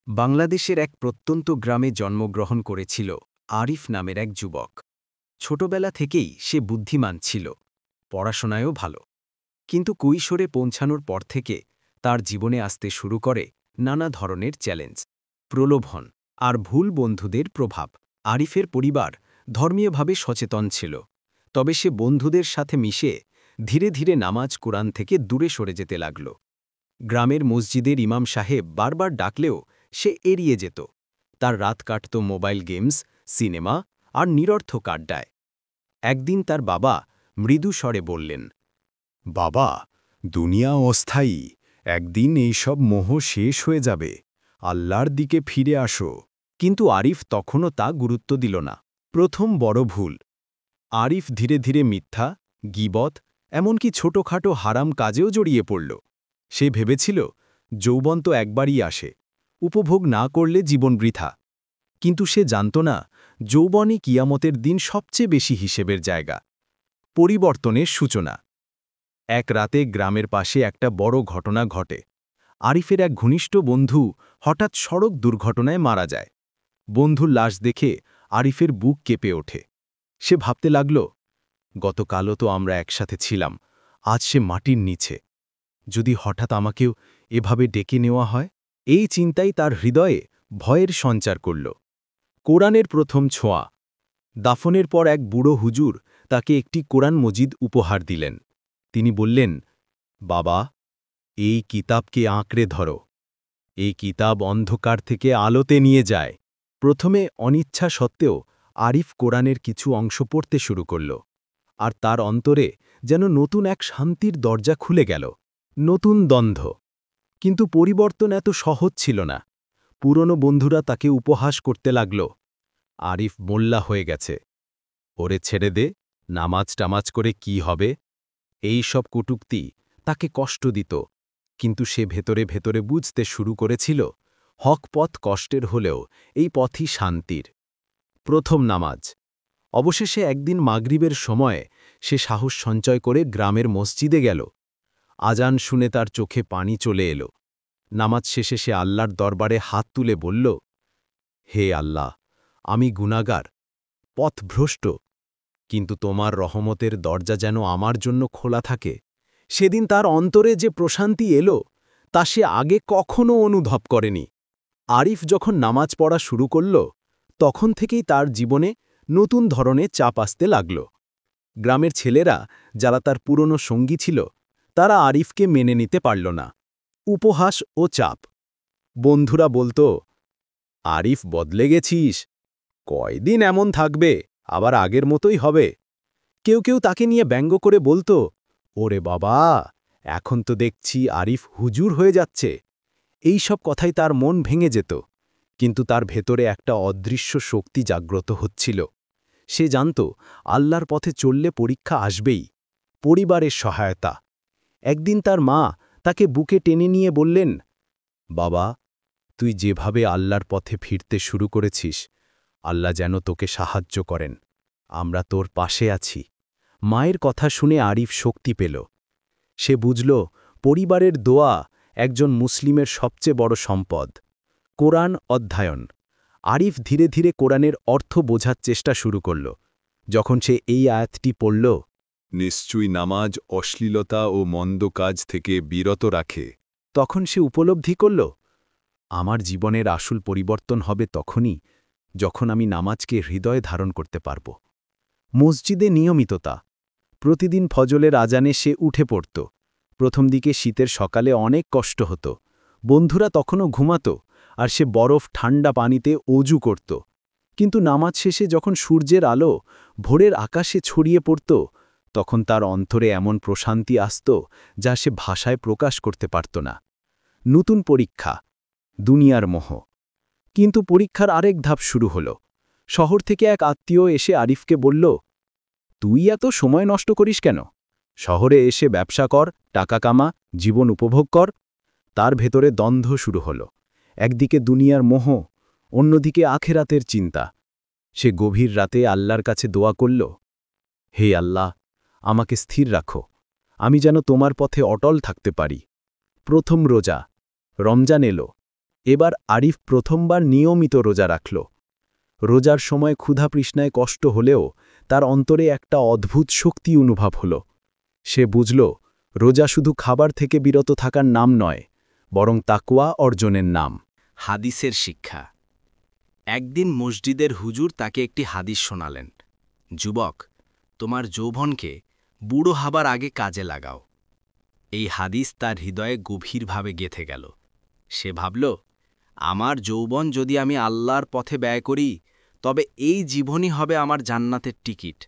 বাংলাদেশের এক প্রত্যন্ত গ্রামে জন্মগ্রহণ করেছিল আরিফ নামের এক যুবক। ছোটবেলা থেকেই সে বুদ্ধিমান ছিল, পড়াশোনায়ও ভালো। কিন্তু কৈশোরে পৌঁছানোর পর থেকে তার জীবনে আসতে শুরু করে নানা ধরনের চ্যালেঞ্জ, প্রলোভন আর ভুল বন্ধুদের প্রভাব। আরিফের পরিবার ধর্মীয়ভাবে সচেতন ছিল, তবে সে বন্ধুদের সাথে মিশে ধীরে ধীরে নামাজ কোরআন থেকে দূরে সরে যেতে লাগল। গ্রামের মসজিদের ইমাম সাহেব বারবার ডাকলেও সে এড়িয়ে যেত। তার রাত কাটত মোবাইল গেমস, সিনেমা আর নিরর্থক আড্ডায়। একদিন তার বাবা মৃদু স্বরে বললেন, বাবা, দুনিয়া অস্থায়ী, একদিন এইসব মোহ শেষ হয়ে যাবে, আল্লাহর দিকে ফিরে আসো। কিন্তু আরিফ তখনও তা গুরুত্ব দিল না। প্রথম বড় ভুল। আরিফ ধীরে ধীরে মিথ্যা, গীবত, এমনকি ছোটখাটো হারাম কাজেও জড়িয়ে পড়ল। সে ভেবেছিল যৌবন তো একবারই আসে, উপভোগ না করলে জীবন বৃথা। কিন্তু সে জানত না যৌবনই কিয়ামতের দিন সবচেয়ে বেশি হিসেবের জায়গা। পরিবর্তনের সূচনা। এক রাতে গ্রামের পাশে একটা বড় ঘটনা ঘটে। আরিফের এক ঘনিষ্ঠ বন্ধু হঠাৎ সড়ক দুর্ঘটনায় মারা যায়। বন্ধুর লাশ দেখে আরিফের বুক কেঁপে ওঠে। সে ভাবতে লাগল, গতকালও তো আমরা একসাথে ছিলাম, আজ সে মাটির নিচে। যদি হঠাৎ আমাকেও এভাবে ডেকে নেওয়া হয়। এই চিন্তাই তার হৃদয়ে ভয়ের সঞ্চার করল। কোরআনের প্রথম ছোঁয়া। দাফনের পর এক বুড়ো হুজুর তাকে একটি কোরআন মজিদ উপহার দিলেন। তিনি বললেন, বাবা, এই কিতাবকে আঁকড়ে ধরো। এই কিতাব অন্ধকার থেকে আলোতে নিয়ে যায়। প্রথমে অনিচ্ছা সত্ত্বেও আরিফ কোরআনের কিছু অংশ পড়তে শুরু করল, আর তার অন্তরে যেন নতুন এক শান্তির দরজা খুলে গেল। নতুন দ্বন্দ্ব। কিন্তু পরিবর্তন এত সহজ ছিল না। পুরনো বন্ধুরা তাকে উপহাস করতে লাগল, আরিফ মোল্লা হয়ে গেছে, ওরে ছেড়ে দে, নামাজ টামাজ করে কি হবে। এই সব কটূক্তি তাকে কষ্ট দিত, কিন্তু সে ভেতরে ভেতরে বুঝতে শুরু করেছিল, হক পথ কষ্টের হলেও এই পথই শান্তির। প্রথম নামাজ। অবশেষে একদিন মাগরিবের সময়ে সে সাহস সঞ্চয় করে গ্রামের মসজিদে গেল। আজান শুনে তার চোখে পানি চলে এলো। নামাজ শেষে সে আল্লাহর দরবারে হাত তুলে বলল, হে আল্লাহ, আমি গুনাহগার, পথভ্রষ্ট, কিন্তু তোমার রহমতের দরজা যেন আমার জন্য খোলা থাকে। সেদিন তার অন্তরে যে প্রশান্তি এলো, তা সে আগে কখনো অনুভব করেনি। আরিফ যখন নামাজ পড়া শুরু করল, তখন থেকেই তার জীবনে নতুন ধরনের চাপ আসতে লাগল। গ্রামের ছেলেরা, যারা তার পুরনো সঙ্গী ছিল, তারা আরিফকে মেনে নিতে পারল না। উপহাস ও চাপ। বন্ধুরা বলত, আরিফ বদলে গেছিস, কয়দিন এমন থাকবে, আবার আগের মতোই হবে। কেউ কেউ তাকে নিয়ে ব্যঙ্গ করে বলত, ওরে বাবা, এখন তো দেখছি আরিফ হুজুর হয়ে যাচ্ছে। এই সব কথাই তার মন ভেঙে যেত, কিন্তু তার ভেতরে একটা অদৃশ্য শক্তি জাগ্রত হচ্ছিল। সে জানত আল্লাহর পথে চললে পরীক্ষা আসবেই। পরিবারের সহায়তা। একদিন তার মা তাকে বুকে টেনে নিয়ে বললেন, বাবা, তুই যেভাবে আল্লাহর পথে ফিরতে শুরু করেছিস, আল্লাহ যেন তোকে সাহায্য করেন, আমরা তোর পাশে আছি। মায়ের কথা শুনে আরিফ শক্তি পেল। সে বুঝল পরিবারের দোয়া একজন মুসলিমের সবচেয়ে বড় সম্পদ। কোরআন অধ্যয়ন। আরিফ ধীরে ধীরে কোরআনের অর্থ বোঝার চেষ্টা শুরু করল। যখন সে এই আয়াতটি পড়ল, নিশ্চয়ই নামাজ অশ্লীলতা ও মন্দ কাজ থেকে বিরত রাখে, তখন সে উপলব্ধি করল, আমার জীবনের আসল পরিবর্তন হবে তখনই, যখন আমি নামাজকে হৃদয়ে ধারণ করতে পারব। মসজিদে নিয়মিততা। প্রতিদিন ফজরের আজানে সে উঠে পড়ত। প্রথম দিকে শীতের সকালে অনেক কষ্ট হতো। বন্ধুরা তখনও ঘুমাত, আর সে বরফ ঠান্ডা পানিতে অজু করত। কিন্তু নামাজ শেষে যখন সূর্যের আলো ভোরের আকাশে ছড়িয়ে পড়ত, তখন তার অন্তরে এমন প্রশান্তি আসত, যা সে ভাষায় প্রকাশ করতে পারত না। নতুন পরীক্ষা। দুনিয়ার মোহ। কিন্তু পরীক্ষার আরেক ধাপ শুরু হল। শহর থেকে এক আত্মীয় এসে আরিফকে বলল, তুই এত সময় নষ্ট করিস কেন? শহরে এসে ব্যবসা কর, টাকা কামা, জীবন উপভোগ কর। তার ভেতরে দ্বন্দ্ব শুরু হল। একদিকে দুনিয়ার মোহ, অন্যদিকে আখেরাতের চিন্তা। সে গভীর রাতে আল্লাহর কাছে দোয়া করল, হে আল্লাহ, আমাকে স্থির রাখো, আমি যেন তোমার পথে অটল থাকতে পারি। প্রথম রোজা। রমজান এলো। এবার আরিফ প্রথমবার নিয়মিত রোজা রাখল। রোজার সময় ক্ষুধাতৃষ্ণায় কষ্ট হলেও তার অন্তরে একটা অদ্ভুত শক্তি অনুভব হল। সে বুঝল, রোজা শুধু খাবার থেকে বিরত থাকার নাম নয়, বরং তাকওয়া অর্জনের নাম। হাদিসের শিক্ষা। একদিন মসজিদের হুজুর তাকে একটি হাদিস শোনালেন, যুবক, তোমার যৌবনকে বুড়ো হবার আগে কাজে লাগাও। এই হাদিস তার হৃদয়ে গভীরভাবে গেঁথে গেল। সে ভাবল, আমার যৌবন যদি আমি আল্লাহর পথে ব্যয় করি, তবে এই জীবনই হবে আমার জান্নাতের টিকিট।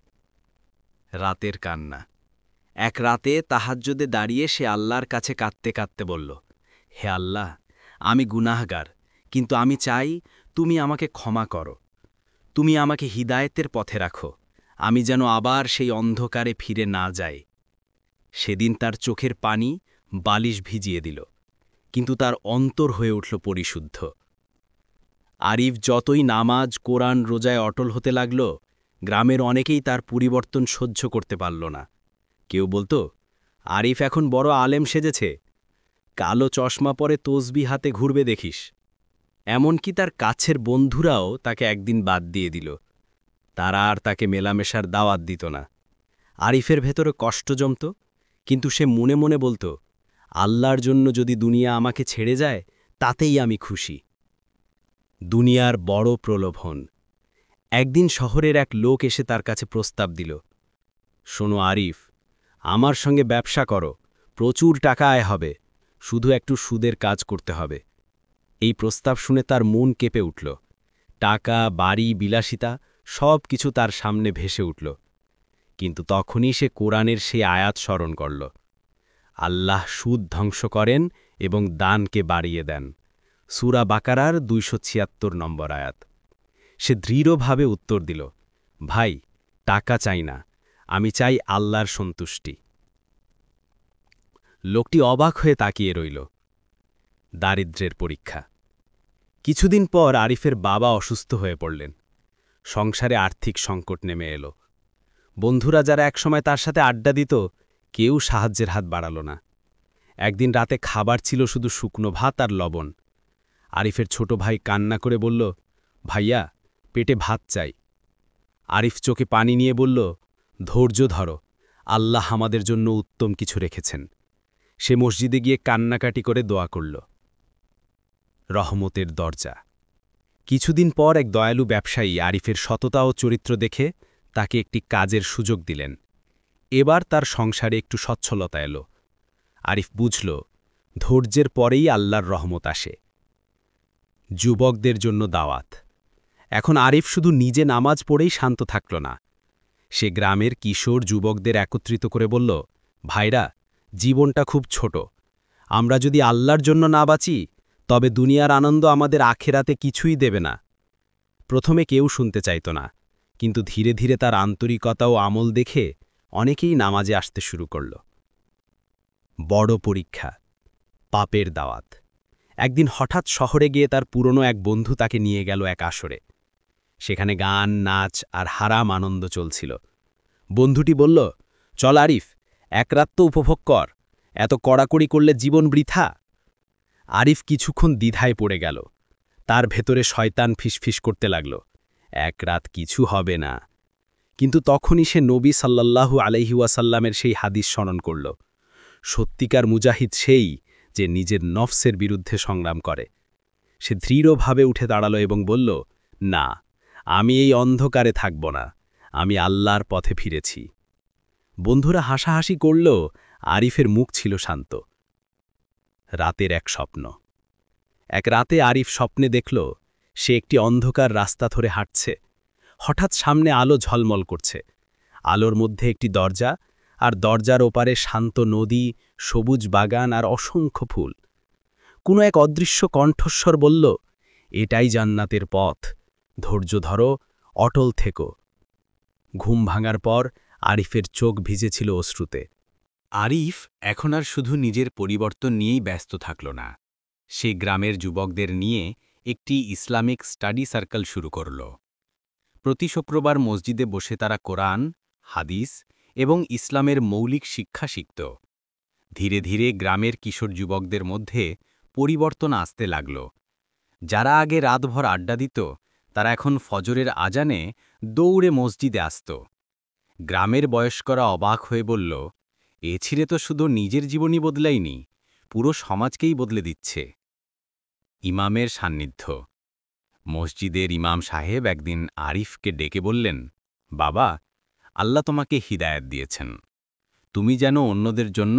রাতের কান্না। এক রাতে তাহাজ্জুদে দাঁড়িয়ে সে আল্লাহর কাছে কাঁদতে কাঁদতে বলল, হে আল্লাহ, আমি গুনাহগার, কিন্তু আমি চাই তুমি আমাকে ক্ষমা করো। তুমি আমাকে হিদায়েতের পথে রাখো, আমি যেন আবার সেই অন্ধকারে ফিরে না যাই। সেদিন তার চোখের পানি বালিশ ভিজিয়ে দিল, কিন্তু তার অন্তর হয়ে উঠল পরিশুদ্ধ। আরিফ যতই নামাজ, কোরআন, রোজায় অটল হতে লাগল, গ্রামের অনেকেই তার পরিবর্তন সহ্য করতে পারল না। কেউ বলতো, আরিফ এখন বড় আলেম সেজেছে, কালো চশমা পরে তসবি হাতে ঘুরবে দেখিস। এমনকি তার কাছের বন্ধুরাও তাকে একদিন বাদ দিয়ে দিল। তারা আর তাকে মেলামেশার দাওয়াত দিত না। আরিফের ভেতরে কষ্ট জমত, কিন্তু সে মনে মনে বলত, আল্লাহর জন্য যদি দুনিয়া আমাকে ছেড়ে যায়, তাতেই আমি খুশি। দুনিয়ার বড় প্রলোভন। একদিন শহরের এক লোক এসে তার কাছে প্রস্তাব দিল, শোনো আরিফ, আমার সঙ্গে ব্যবসা করো, প্রচুর টাকা আয় হবে, শুধু একটু সুদের কাজ করতে হবে। এই প্রস্তাব শুনে তার মন কেঁপে উঠল। টাকা, বাড়ি, বিলাসিতা সব কিছু তার সামনে ভেসে উঠল। কিন্তু তখনই সে কোরআনের সেই আয়াত স্মরণ করল, আল্লাহ সুদ ধ্বংস করেন এবং দানকে বাড়িয়ে দেন। সূরা বাকারার ২৭৬ নম্বর আয়াত। সে দৃঢ়ভাবে উত্তর দিল, ভাই, টাকা চাই না, আমি চাই আল্লাহর সন্তুষ্টি। লোকটি অবাক হয়ে তাকিয়ে রইল। দারিদ্র্যের পরীক্ষা। কিছুদিন পর আরিফের বাবা অসুস্থ হয়ে পড়লেন। সংসারে আর্থিক সংকট নেমে এলো। বন্ধুরা যারা একসময় তার সাথে আড্ডা দিত, কেউ সাহায্যের হাত বাড়াল না। একদিন রাতে খাবার ছিল শুধু শুকনো ভাত আর লবণ। আরিফের ছোট ভাই কান্না করে বলল, ভাইয়া, পেটে ভাত চাই। আরিফ চোখে পানি নিয়ে বলল, ধৈর্য ধরো, আল্লাহ আমাদের জন্য উত্তম কিছু রেখেছেন। সে মসজিদে গিয়ে কান্নাকাটি করে দোয়া করল। রহমতের দরজা। কিছুদিন পর এক দয়ালু ব্যবসায়ী আরিফের সততা ও চরিত্র দেখে তাকে একটি কাজের সুযোগ দিলেন। এবার তার সংসারে একটু সচ্ছলতা এলো। আরিফ বুঝল, ধৈর্যের পরেই আল্লাহর রহমত আসে। যুবকদের জন্য দাওয়াত। এখন আরিফ শুধু নিজে নামাজ পড়েই শান্ত থাকল না। সে গ্রামের কিশোর যুবকদের একত্রিত করে বলল, ভাইরা, জীবনটা খুব ছোট। আমরা যদি আল্লাহর জন্য না বাঁচি, তবে দুনিয়ার আনন্দ আমাদের আখেরাতে কিছুই দেবে না। প্রথমে কেউ শুনতে চাইত না, কিন্তু ধীরে ধীরে তার আন্তরিকতা ও আমল দেখে অনেকেই নামাজে আসতে শুরু করল। বড় পরীক্ষা। পাপের দাওয়াত। একদিন হঠাৎ শহরে গিয়ে তার পুরনো এক বন্ধু তাকে নিয়ে গেল এক আসরে। সেখানে গান, নাচ আর হারাম আনন্দ চলছিল। বন্ধুটি বলল, চল আরিফ, এক রাত তো উপভোগ কর, এত কড়াকড়ি করলে জীবন বৃথা। আরিফ কিছুক্ষণ দ্বিধায় পড়ে গেল। তার ভেতরে শয়তান ফিসফিস করতে লাগল, এক রাত কিছু হবে না। কিন্তু তখনই সে নবী সাল্লাল্লাহু আলাইহি ওয়াসাল্লামের সেই হাদিস স্মরণ করল, সত্যিকার মুজাহিদ সেই যে নিজের নফসের বিরুদ্ধে সংগ্রাম করে। সে দৃঢ়ভাবে উঠে দাঁড়াল এবং বলল, না, আমি এই অন্ধকারে থাকব না, আমি আল্লাহর পথে ফিরেছি। বন্ধুরা হাসাহাসি করল, আরিফের মুখ ছিল শান্ত। রাতের এক স্বপ্ন। এক রাতে আরিফ স্বপ্নে দেখল, সে একটি অন্ধকার রাস্তা ধরে হাঁটছে। হঠাৎ সামনে আলো ঝলমল করছে। আলোর মধ্যে একটি দরজা, আর দরজার ওপারে শান্ত নদী, সবুজ বাগান আর অসংখ্য ফুল। কোনো এক অদৃশ্য কণ্ঠস্বর বলল, এটাই জান্নাতের পথ, ধৈর্য ধরো, অটল থেকো। ঘুম ভাঙার পর আরিফের চোখ ভিজেছিল অশ্রুতে। আরিফ এখন আর শুধু নিজের পরিবর্তন নিয়েই ব্যস্ত থাকল না। সে গ্রামের যুবকদের নিয়ে একটি ইসলামিক স্টাডি সার্কেল শুরু করল। প্রতি শুক্রবার মসজিদে বসে তারা কোরআন, হাদিস এবং ইসলামের মৌলিক শিক্ষা শিখত। ধীরে ধীরে গ্রামের কিশোর যুবকদের মধ্যে পরিবর্তন আসতে লাগল। যারা আগে রাতভর আড্ডা দিত তারা এখন ফজরের আজানে দৌড়ে মসজিদে আসত। গ্রামের বয়স্করা অবাক হয়ে বলল, এ ছেলে তো শুধু নিজের জীবনই বদলায়নি, পুরো সমাজকেই বদলে দিচ্ছে। ইমামের সান্নিধ্য। মসজিদের ইমাম সাহেব একদিন আরিফকে ডেকে বললেন, বাবা, আল্লাহ তোমাকে হিদায়াত দিয়েছেন, তুমি যেন অন্যদের জন্য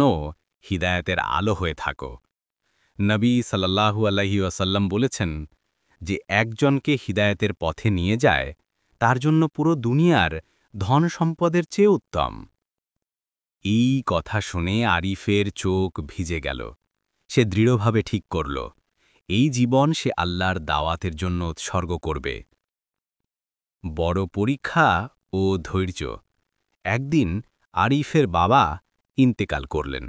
হিদায়াতের আলো হয়ে থাকো। নবী সাল্লাল্লাহু আলাইহি ওয়াসাল্লাম বলেছেন, যে একজনকে হিদায়াতের পথে নিয়ে যায় তার জন্য পুরো দুনিয়ার ধন সম্পদের চেয়ে উত্তম। এই কথা শুনে আরিফের চোখ ভিজে গেল। সে দৃঢ়ভাবে ঠিক করল, এই জীবন সে আল্লাহর দাওয়াতের জন্য উৎসর্গ করবে। বড় পরীক্ষা ও ধৈর্য। একদিন আরিফের বাবা ইন্তেকাল করলেন।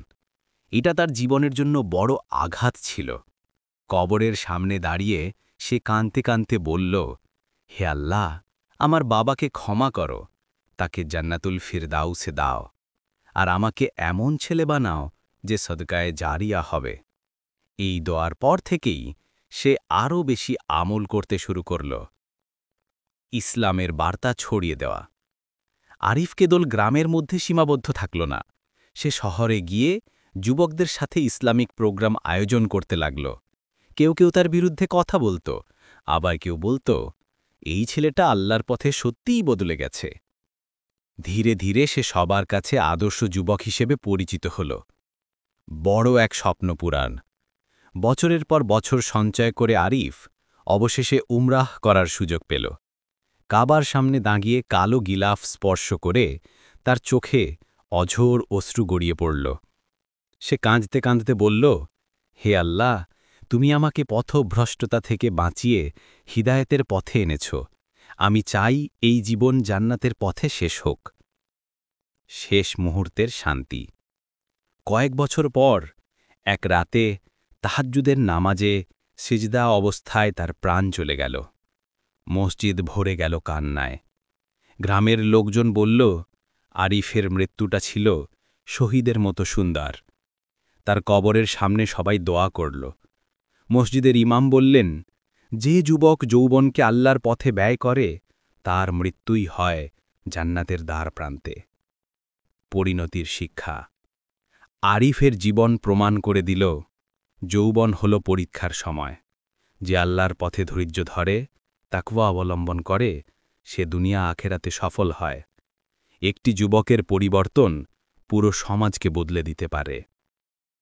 এটা তার জীবনের জন্য বড় আঘাত ছিল। কবরের সামনে দাঁড়িয়ে সে কাঁদতে কাঁদতে বলল, হে আল্লাহ, আমার বাবাকে ক্ষমা করো, তাকে জান্নাতুল ফিরদাউসে দাও, আর আমাকে এমন ছেলে বানাও যে সদকায়ে জারিয়া হবে। এই দোয়ার পর থেকেই সে আরও বেশি আমল করতে শুরু করল। ইসলামের বার্তা ছড়িয়ে দেওয়া। আরিফ কেবল গ্রামের মধ্যে সীমাবদ্ধ থাকল না, সে শহরে গিয়ে যুবকদের সাথে ইসলামিক প্রোগ্রাম আয়োজন করতে লাগল। কেউ কেউ তার বিরুদ্ধে কথা বলত, আবার কেউ বলত, এই ছেলেটা আল্লাহর পথে সত্যিই বদলে গেছে। ধীরে ধীরে সে সবার কাছে আদর্শ যুবক হিসেবে পরিচিত হল। বড় এক স্বপ্ন পূরণ। বছরের পর বছর সঞ্চয় করে আরিফ অবশেষে উমরাহ করার সুযোগ পেল। কাবার সামনে দাঁড়িয়ে কালো গিলাফ স্পর্শ করে তার চোখে অঝোর অশ্রু গড়িয়ে পড়ল। সে কাঁদতে কাঁদতে বলল, হে আল্লাহ, তুমি আমাকে পথভ্রষ্টতা থেকে বাঁচিয়ে হিদায়েতের পথে এনেছ। আমি চাই এই জীবন জান্নাতের পথে শেষ হোক। শেষ মুহূর্তের শান্তি। কয়েক বছর পর এক রাতে তাহাজ্জুদের নামাজে সিজদা অবস্থায় তার প্রাণ চলে গেল। মসজিদ ভরে গেল কান্নায়। গ্রামের লোকজন বলল, আরিফের মৃত্যুটা ছিল শহীদের মতো সুন্দর। তার কবরের সামনে সবাই দোয়া করল। মসজিদের ইমাম বললেন, যে যুবক যৌবনকে আল্লাহর পথে ব্যয় করে তার মৃত্যুই হয় জান্নাতের দ্বার প্রান্তে। পরিণতির শিক্ষা। আরিফের জীবন প্রমাণ করে দিল, যৌবন হল পরীক্ষার সময়। যে আল্লাহর পথে ধৈর্য ধরে, তাকওয়া অবলম্বন করে, সে দুনিয়া আখেরাতে সফল হয়। একটি যুবকের পরিবর্তন পুরো সমাজকে বদলে দিতে পারে।